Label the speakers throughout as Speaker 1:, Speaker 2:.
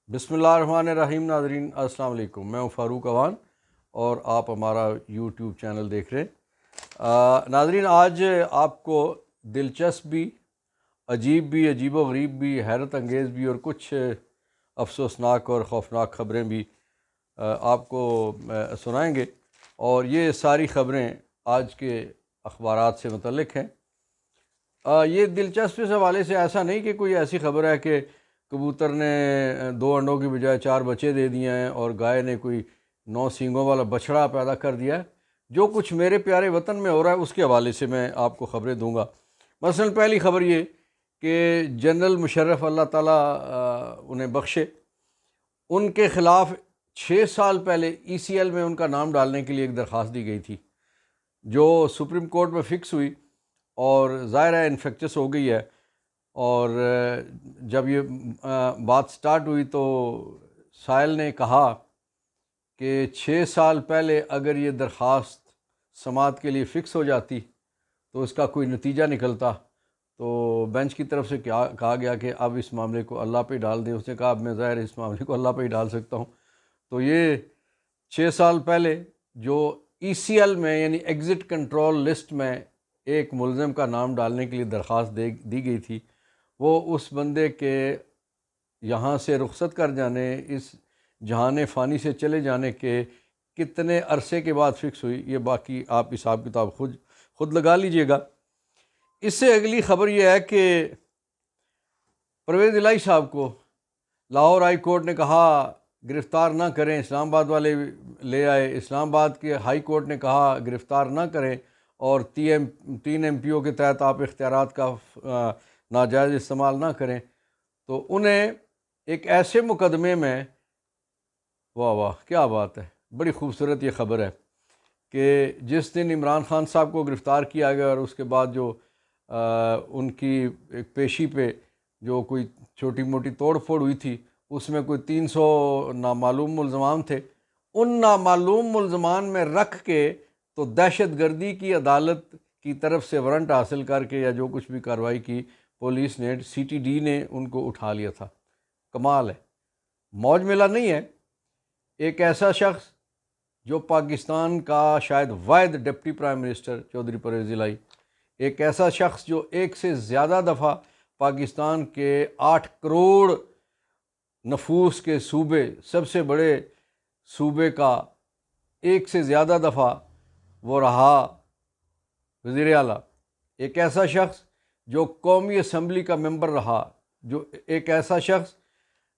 Speaker 1: بسم اللہ الرحمن الرحیم۔ ناظرین السلام علیکم، میں ہوں فاروق اوان اور آپ ہمارا یوٹیوب چینل دیکھ رہے ہیں۔ ناظرین، آج آپ کو دلچسپ بھی، عجیب و غریب بھی، حیرت انگیز بھی اور کچھ افسوسناک اور خوفناک خبریں بھی آپ کو سنائیں گے، اور یہ ساری خبریں آج کے اخبارات سے متعلق ہیں۔ یہ دلچسپ اس حوالے سے ایسا نہیں کہ کوئی ایسی خبر ہے کہ کبوتر نے 2 انڈوں کی بجائے 4 بچے دے دیے ہیں اور گائے نے کوئی 9 سینگوں والا بچڑا پیدا کر دیا ہے۔ جو کچھ میرے پیارے وطن میں ہو رہا ہے اس کے حوالے سے میں آپ کو خبریں دوں گا۔ مثلا پہلی خبر یہ کہ جنرل مشرف اللہ تعالیٰ انہیں بخشے، ان کے خلاف 6 سال پہلے ECL میں ان کا نام ڈالنے کے لیے ایک درخواست دی گئی تھی، جو سپریم کورٹ میں فکس ہوئی اور ظاہر ہے انفیکچس ہو گئی ہے۔ اور جب یہ بات سٹارٹ ہوئی تو سائل نے کہا کہ 6 سال پہلے اگر یہ درخواست سماعت کے لیے فکس ہو جاتی تو اس کا کوئی نتیجہ نکلتا، تو بینچ کی طرف سے کہا گیا کہ اب اس معاملے کو اللہ پہ ہی ڈال دیں۔ اس نے کہا اب میں ظاہر اس معاملے کو اللہ پہ ہی ڈال سکتا ہوں۔ تو یہ 6 سال پہلے جو ECL میں یعنی ایگزٹ کنٹرول لسٹ میں ایک ملزم کا نام ڈالنے کے لیے درخواست دی گئی تھی، وہ اس بندے کے یہاں سے رخصت کر جانے، اس جہان فانی سے چلے جانے کے کتنے عرصے کے بعد فکس ہوئی، یہ باقی آپ حساب کتاب خود لگا لیجئے گا۔ اس سے اگلی خبر یہ ہے کہ پرویز الہی صاحب کو لاہور ہائی کورٹ نے کہا گرفتار نہ کریں، اسلام آباد والے لے آئے، اسلام آباد کے ہائی کورٹ نے کہا گرفتار نہ کریں اور 3 MPO کے تحت آپ اختیارات کا ناجائز استعمال نہ کریں۔ تو انہیں ایک ایسے مقدمے میں، واہ واہ کیا بات ہے، بڑی خوبصورت یہ خبر ہے کہ جس دن عمران خان صاحب کو گرفتار کیا گیا اور اس کے بعد جو ان کی ایک پیشی پہ جو کوئی چھوٹی موٹی توڑ پھوڑ ہوئی تھی، اس میں کوئی 300 نامعلوم ملزمان تھے، ان نامعلوم ملزمان میں رکھ کے تو دہشت گردی کی عدالت کی طرف سے وارنٹ حاصل کر کے یا جو کچھ بھی کارروائی کی پولیس نے، CTD نے ان کو اٹھا لیا تھا۔ کمال ہے، موج میلہ نہیں ہے۔ ایک ایسا شخص جو پاکستان کا شاید واحد deputy prime minister Chaudhry Pervaiz Elahi, ایک ایسا شخص جو ایک سے زیادہ دفعہ پاکستان کے 8 کروڑ نفوس کے صوبے، سب سے بڑے صوبے کا ایک سے زیادہ دفعہ وہ رہا وزیر اعلیٰ، ایک ایسا شخص جو قومی اسمبلی کا ممبر رہا، جو ایک ایسا شخص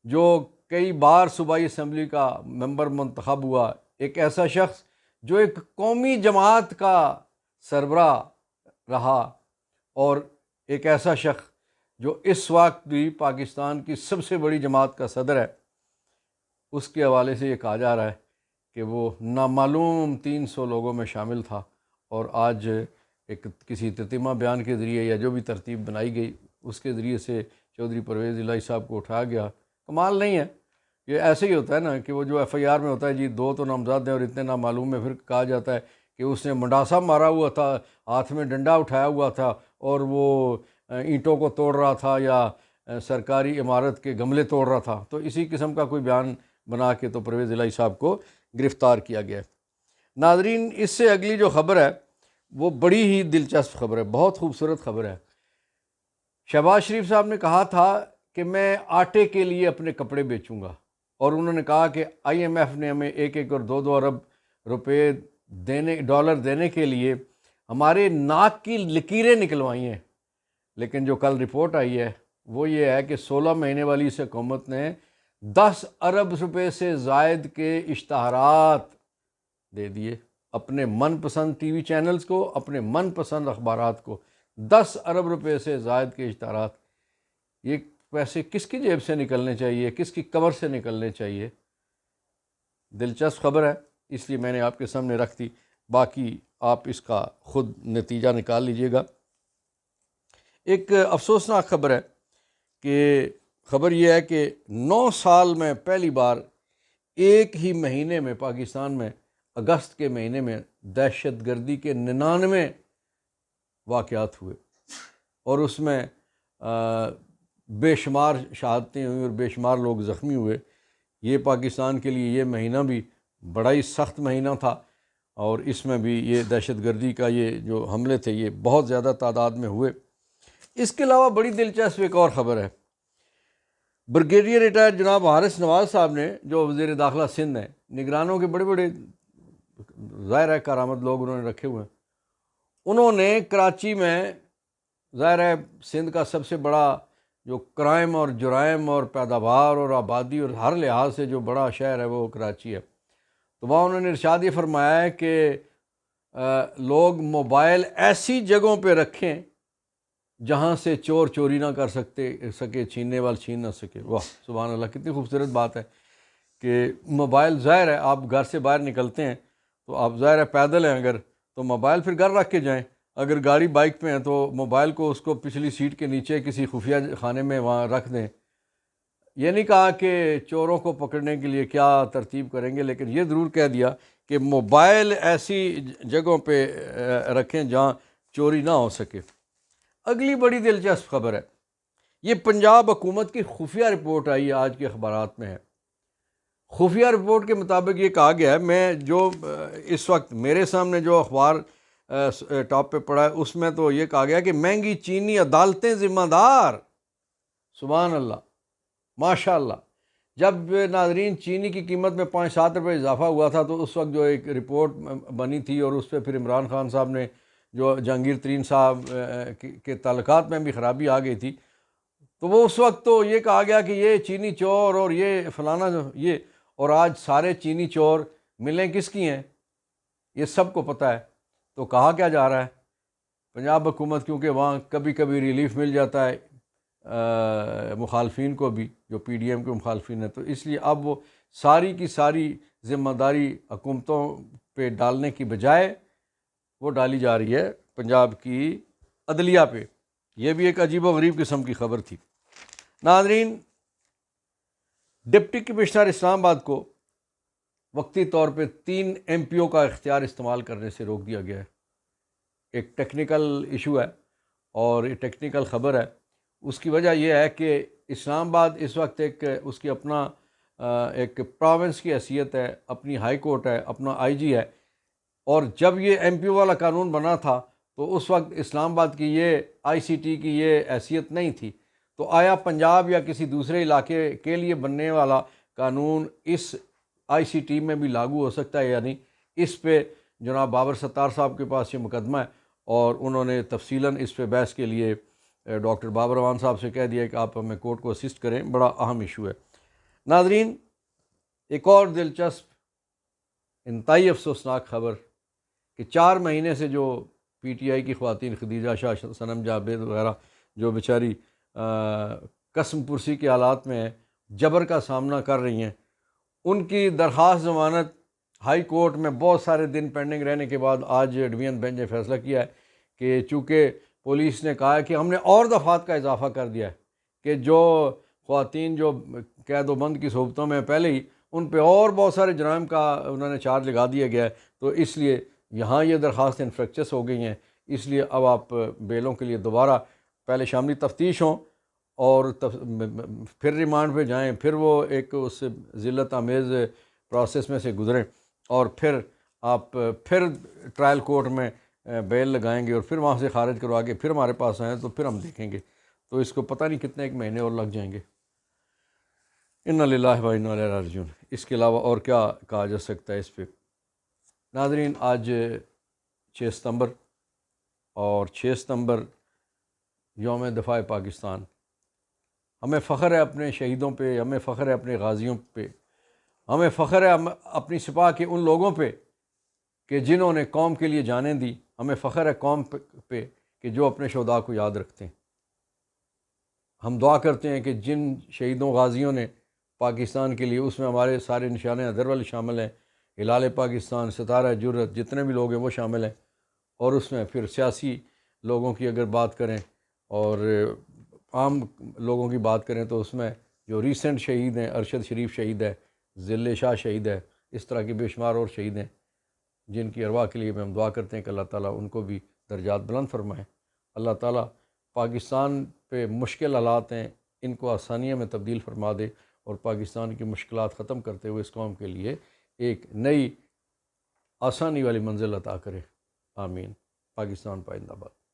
Speaker 1: جو کئی بار صوبائی اسمبلی کا ممبر منتخب ہوا، ایک ایسا شخص جو ایک قومی جماعت کا سربراہ رہا، اور ایک ایسا شخص جو اس وقت بھی پاکستان کی سب سے بڑی جماعت کا صدر ہے۔ اس کے حوالے سے یہ کہا جا رہا ہے کہ وہ نامعلوم 300 لوگوں میں شامل تھا، اور آج ایک کسی تتیمہ بیان کے ذریعے یا جو بھی ترتیب بنائی گئی اس کے ذریعے سے چودھری پرویز الہی صاحب کو اٹھایا گیا۔ کمال نہیں ہے؟ یہ ایسے ہی ہوتا ہے نا کہ وہ جو FIR میں ہوتا ہے جی 2 تو نامزد ہیں اور اتنے نامعلوم میں، پھر کہا جاتا ہے کہ اس نے منڈاسا مارا ہوا تھا، ہاتھ میں ڈنڈا اٹھایا ہوا تھا اور وہ اینٹوں کو توڑ رہا تھا یا سرکاری عمارت کے گملے توڑ رہا تھا، تو اسی قسم کا کوئی بیان بنا کے تو پرویز الہی صاحب کو گرفتار کیا گیا ہے۔ ناظرین، اس سے اگلی جو خبر ہے وہ بڑی ہی دلچسپ خبر ہے، بہت خوبصورت خبر ہے۔ شہباز شریف صاحب نے کہا تھا کہ میں آٹے کے لیے اپنے کپڑے بیچوں گا، اور انہوں نے کہا کہ IMF نے ہمیں 1 اور 2 ارب روپے ڈالر دینے کے لیے ہمارے ناک کی لکیریں نکلوائی ہیں، لیکن جو کل رپورٹ آئی ہے وہ یہ ہے کہ 16 مہینے والی اس حکومت نے 10 ارب روپے سے زائد کے اشتہارات دے دیے اپنے من پسند TV چینلز کو، اپنے من پسند اخبارات کو۔ 10 ارب روپے سے زائد کے اشتہارات، یہ پیسے کس کی جیب سے نکلنے چاہیے، کس کی کمر سے نکلنے چاہیے؟ دلچسپ خبر ہے، اس لیے میں نے آپ کے سامنے رکھ دی، باقی آپ اس کا خود نتیجہ نکال لیجئے گا۔ ایک افسوسناک خبر ہے کہ خبر یہ ہے کہ 9 سال میں پہلی بار ایک ہی مہینے میں پاکستان میں اگست کے مہینے میں دہشت گردی کے 99 واقعات ہوئے، اور اس میں بے شمار شہادتیں ہوئیں اور بے شمار لوگ زخمی ہوئے۔ یہ پاکستان کے لیے یہ مہینہ بھی بڑا ہی سخت مہینہ تھا، اور اس میں بھی یہ دہشت گردی کا یہ جو حملے تھے یہ بہت زیادہ تعداد میں ہوئے۔ اس کے علاوہ بڑی دلچسپ ایک اور خبر ہے، بریگیڈیئر ریٹائر جناب حارث نواز صاحب نے، جو وزیر داخلہ سندھ ہیں، نگرانوں کے بڑے بڑے ظاہر ہے کارآمد لوگ انہوں نے رکھے ہوئے ہیں، انہوں نے کراچی میں، ظاہر ہے سندھ کا سب سے بڑا جو کرائم اور جرائم اور پیداوار اور آبادی اور ہر لحاظ سے جو بڑا شہر ہے وہ کراچی ہے، تو وہاں انہوں نے ارشاد یہ فرمایا ہے کہ لوگ موبائل ایسی جگہوں پہ رکھیں جہاں سے چور چوری نہ کر سکے، چھیننے والا چھین نہ سکے۔ واہ سبحان اللہ، کتنی خوبصورت بات ہے کہ موبائل، ظاہر ہے آپ گھر سے باہر نکلتے ہیں تو آپ ظاہر ہے پیدل ہیں اگر، تو موبائل پھر گھر رکھ کے جائیں، اگر گاڑی بائک پہ ہیں تو موبائل کو اس کو پچھلی سیٹ کے نیچے کسی خفیہ خانے میں وہاں رکھ دیں۔ یہ نہیں کہا کہ چوروں کو پکڑنے کے لیے کیا ترتیب کریں گے، لیکن یہ ضرور کہہ دیا کہ موبائل ایسی جگہوں پہ رکھیں جہاں چوری نہ ہو سکے۔ اگلی بڑی دلچسپ خبر ہے، یہ پنجاب حکومت کی خفیہ رپورٹ آئی آج کے اخبارات میں ہے۔ خفیہ رپورٹ کے مطابق یہ کہا گیا ہے، میں جو اس وقت میرے سامنے جو اخبار ٹاپ پہ پڑا ہے اس میں تو یہ کہا گیا کہ مہنگی چینی عدالتیں ذمہ دار۔ سبحان اللہ، ماشاء اللہ۔ جب ناظرین چینی کی قیمت میں 5-7 روپے اضافہ ہوا تھا تو اس وقت جو ایک رپورٹ بنی تھی اور اس پہ پھر عمران خان صاحب نے، جو جہانگیر ترین صاحب کے تعلقات میں بھی خرابی آ گئی تھی، تو وہ اس وقت تو یہ کہا گیا کہ یہ چینی چور اور یہ فلانا یہ، اور آج سارے چینی چور ملیں کس کی ہیں یہ سب کو پتہ ہے۔ تو کہا کیا جا رہا ہے، پنجاب حکومت کیونکہ وہاں کبھی کبھی ریلیف مل جاتا ہے مخالفین کو بھی، جو پی ڈی ایم کے مخالفین ہیں، تو اس لیے اب وہ ساری کی ساری ذمہ داری حکومتوں پہ ڈالنے کی بجائے وہ ڈالی جا رہی ہے پنجاب کی عدلیہ پہ۔ یہ بھی ایک عجیب و غریب قسم کی خبر تھی۔ ناظرین، ڈپٹی کمشنر اسلام آباد کو وقتی طور پہ 3 ایم پی او کا اختیار استعمال کرنے سے روک دیا گیا ہے۔ ایک ٹیکنیکل ایشو ہے اور یہ ٹیکنیکل خبر ہے۔ اس کی وجہ یہ ہے کہ اسلام آباد اس وقت اس کی اپنا ایک پروونس کی حیثیت ہے، اپنی ہائی کورٹ ہے، اپنا آئی جی ہے، اور جب یہ ایم پی او والا قانون بنا تھا تو اس وقت اسلام آباد کی یہ آئی سی ٹی کی یہ حیثیت نہیں تھی، تو آیا پنجاب یا کسی دوسرے علاقے کے لیے بننے والا قانون اس آئی سی ٹی میں بھی لاگو ہو سکتا ہے یا نہیں؟ اس پہ جناب بابر ستار صاحب کے پاس یہ مقدمہ ہے اور انہوں نے تفصیلاً اس پہ بحث کے لیے ڈاکٹر بابر امان صاحب سے کہہ دیا کہ آپ ہمیں کورٹ کو اسسٹ کریں، بڑا اہم ایشو ہے۔ ناظرین، ایک اور دلچسپ انتہائی افسوسناک خبر کہ 4 مہینے سے جو پی ٹی آئی کی خواتین، خدیجہ شاہ، صنم جاوید وغیرہ، جو بیچاری قسم پرسی کے حالات میں ہیں، جبر کا سامنا کر رہی ہیں، ان کی درخواست ضمانت ہائی کورٹ میں بہت سارے دن پینڈنگ رہنے کے بعد آج ڈویژن بینچ نے فیصلہ کیا ہے کہ چونکہ پولیس نے کہا ہے کہ ہم نے اور دفعات کا اضافہ کر دیا ہے کہ جو خواتین جو قید و بند کی صحبتوں میں پہلے ہی، ان پہ اور بہت سارے جرائم کا انہوں نے چارج لگا دیا گیا ہے، تو اس لیے یہاں یہ درخواستیں انفریکچس ہو گئی ہیں، اس لیے اب آپ بیلوں کے لیے دوبارہ پہلے شاملی تفتیش ہوں اور پھر ریمانڈ پہ جائیں، پھر وہ ایک اس ذلت آمیز پروسیس میں سے گزریں، اور پھر آپ پھر ٹرائل کورٹ میں بیل لگائیں گے اور پھر وہاں سے خارج کروا کے پھر ہمارے پاس آئیں تو پھر ہم دیکھیں گے، تو اس کو پتہ نہیں کتنے ایک مہینے اور لگ جائیں گے۔ انا للہ و انا الیہ راجعون۔ اس کے علاوہ اور کیا کہا جا سکتا ہے اس پہ؟ ناظرین، آج 6 ستمبر اور 6 ستمبر یوم دفاع پاکستان۔ ہمیں فخر ہے اپنے شہیدوں پہ، ہمیں فخر ہے اپنے غازیوں پہ، ہمیں فخر ہے اپنی سپاہ کے ان لوگوں پہ کہ جنہوں نے قوم کے لیے جانیں دی، ہمیں فخر ہے قوم پہ کہ جو اپنے شہداء کو یاد رکھتے ہیں۔ ہم دعا کرتے ہیں کہ جن شہیدوں غازیوں نے پاکستان کے لیے، اس میں ہمارے سارے نشان حیدر والے شامل ہیں، ہلال پاکستان، ستارہ جرت، جتنے بھی لوگ ہیں وہ شامل ہیں، اور اس میں پھر سیاسی لوگوں کی اگر بات کریں اور عام لوگوں کی بات کریں تو اس میں جو ریسنٹ شہید ہیں، ارشد شریف شہید ہے، ذل شاہ شہید ہے، اس طرح کے بے شمار اور شہید ہیں جن کی ارواح کے لیے ہم دعا کرتے ہیں کہ اللہ تعالیٰ ان کو بھی درجات بلند فرمائیں۔ اللہ تعالیٰ پاکستان پہ مشکل حالات ہیں، ان کو آسانیوں میں تبدیل فرما دے اور پاکستان کی مشکلات ختم کرتے ہوئے اس قوم کے لیے ایک نئی آسانی والی منزل عطا کرے۔ آمین۔ پاکستان پائندہ باد۔